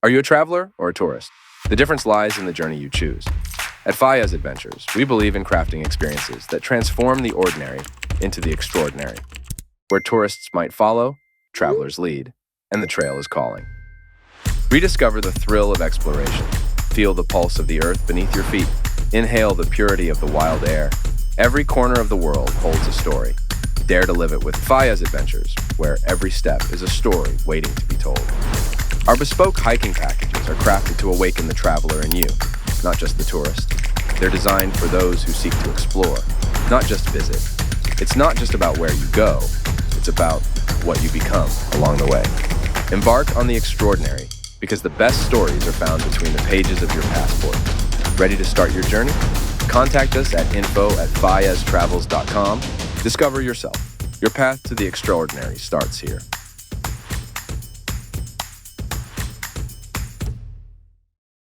Are you a traveler or a tourist? The difference lies in the journey you choose. At Fayyaz Adventures, we believe in crafting experiences that transform the ordinary into the extraordinary. Where tourists might follow, travelers lead, and the trail is calling. Rediscover the thrill of exploration. Feel the pulse of the earth beneath your feet. Inhale the purity of the wild air. Every corner of the world holds a story. Dare to live it with Fayyaz Adventures, where every step is a story waiting to be told. Our bespoke hiking packages are crafted to awaken the traveler in you, not just the tourist. They're designed for those who seek to explore, not just visit. It's not just about where you go, it's about what you become along the way. Embark on the extraordinary, because the best stories are found between the pages of your passport. Ready to start your journey? Contact us at info@fayyaztravels.com. Discover yourself. Your path to the extraordinary starts here.